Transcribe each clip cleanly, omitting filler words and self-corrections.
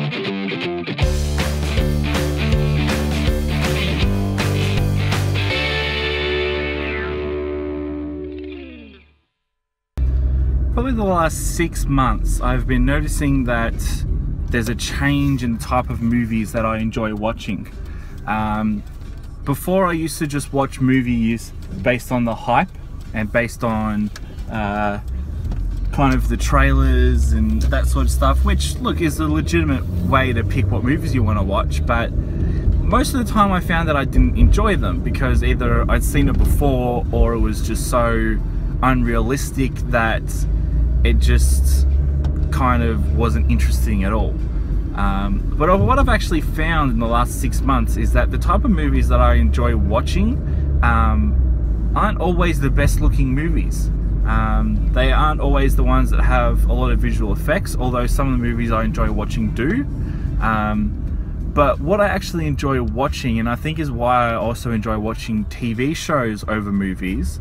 Probably the last 6 months, I've been noticing that there's a change in the type of movies that I enjoy watching. Before, I used to just watch movies based on the hype and based on kind of the trailers and that sort of stuff, which, look, is a legitimate way to pick what movies you want to watch, but most of the time I found that I didn't enjoy them because either I'd seen it before or it was just so unrealistic that it just kind of wasn't interesting at all. But what I've actually found in the last 6 months is that the type of movies that I enjoy watching aren't always the best looking movies. They aren't always the ones that have a lot of visual effects, although some of the movies I enjoy watching do. But what I actually enjoy watching, and I think is why I also enjoy watching TV shows over movies,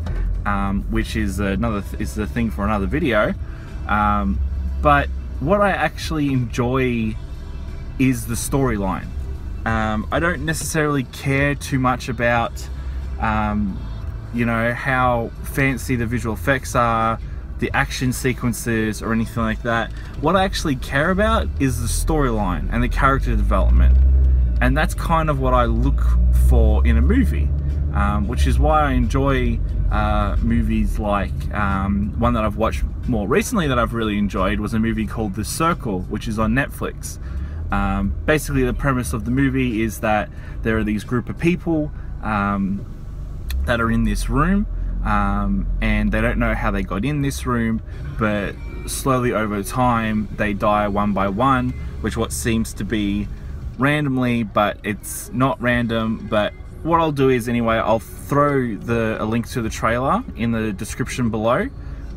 which is the thing for another video. But what I actually enjoy is the storyline. I don't necessarily care too much about you know, how fancy the visual effects are, the action sequences or anything like that. What I actually care about is the storyline and the character development, and that's kind of what I look for in a movie, which is why I enjoy movies like one that I've watched more recently that I've really enjoyed was a movie called The Circle, which is on Netflix. Basically the premise of the movie is that there are these group of people that are in this room, and they don't know how they got in this room, but slowly over time they die one by one, which what seems to be randomly, but it's not random. But what I'll do is, anyway, I'll throw a link to the trailer in the description below,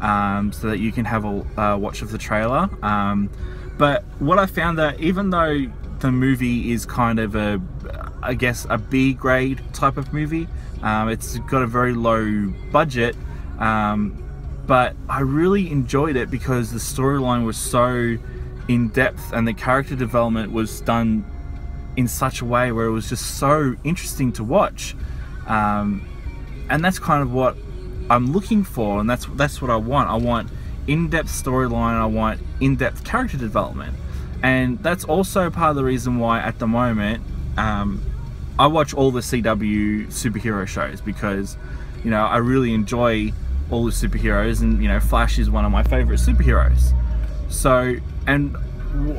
so that you can have a watch of the trailer. But what I found that even though the movie is kind of I guess a B grade type of movie, it's got a very low budget, but I really enjoyed it because the storyline was so in depth and the character development was done in such a way where it was just so interesting to watch, and that's kind of what I'm looking for, and that's what I want. I want in-depth storyline, I want in-depth character development, and that's also part of the reason why at the moment I watch all the CW superhero shows, because, you know, I really enjoy all the superheroes, and, you know, Flash is one of my favorite superheroes. So, and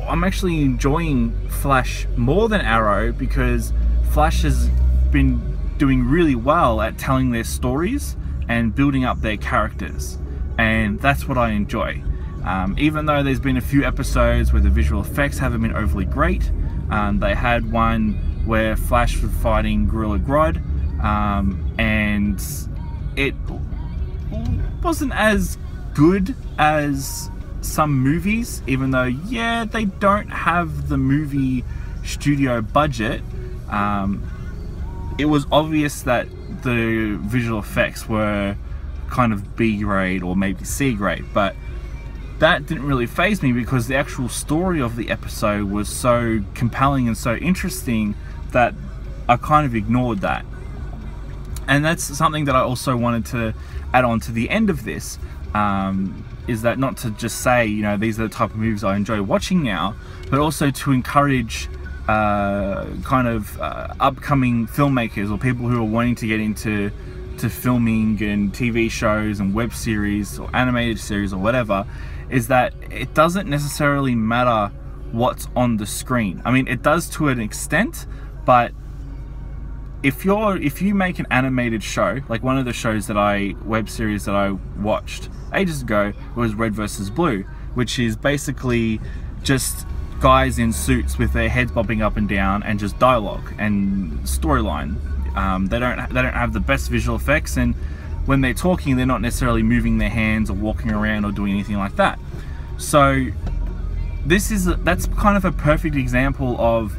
I'm actually enjoying Flash more than Arrow because Flash has been doing really well at telling their stories and building up their characters, and that's what I enjoy. Even though there's been a few episodes where the visual effects haven't been overly great, they had one where Flash was fighting Gorilla Grodd, and it wasn't as good as some movies, even though, yeah, they don't have the movie studio budget. It was obvious that the visual effects were kind of B grade or maybe C grade, but that didn't really faze me because the actual story of the episode was so compelling and so interesting that I kind of ignored that. And that's something that I also wanted to add on to the end of this, is that not to just say, you know, these are the type of movies I enjoy watching now, but also to encourage kind of upcoming filmmakers or people who are wanting to get into filming and TV shows and web series or animated series or whatever, is that it doesn't necessarily matter what's on the screen. I mean, it does to an extent, but if you make an animated show, like one of the web series that I watched ages ago was Red vs. Blue, which is basically just guys in suits with their heads bobbing up and down and just dialogue and storyline. They don't have the best visual effects, and when they're talking, they're not necessarily moving their hands or walking around or doing anything like that. So that's kind of a perfect example of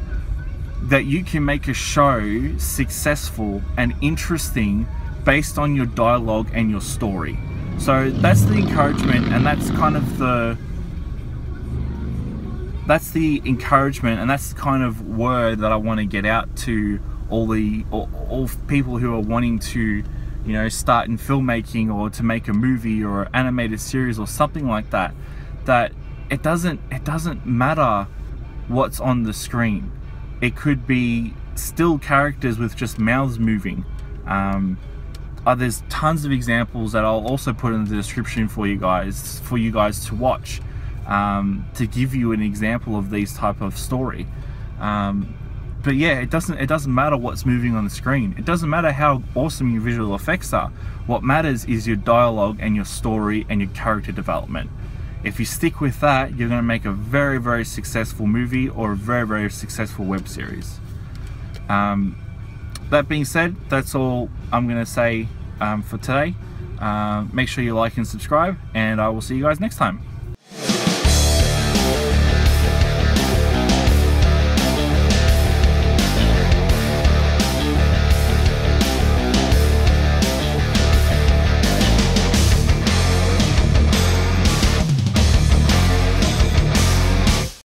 that you can make a show successful and interesting based on your dialogue and your story. So that's the encouragement, and that's kind of that's the encouragement, and that's the kind of word that I want to get out to all people who are wanting to, you know, start in filmmaking or to make a movie or an animated series or something like that. That it doesn't matter what's on the screen. It could be still characters with just mouths moving. There's tons of examples that I'll also put in the description for you guys to watch, to give you an example of these type of story. But yeah, it doesn't matter what's moving on the screen. It doesn't matter how awesome your visual effects are. What matters is your dialogue and your story and your character development. If you stick with that, you're going to make a very, very successful movie or a very, very successful web series. That being said, that's all I'm going to say for today. Make sure you like and subscribe, and I will see you guys next time.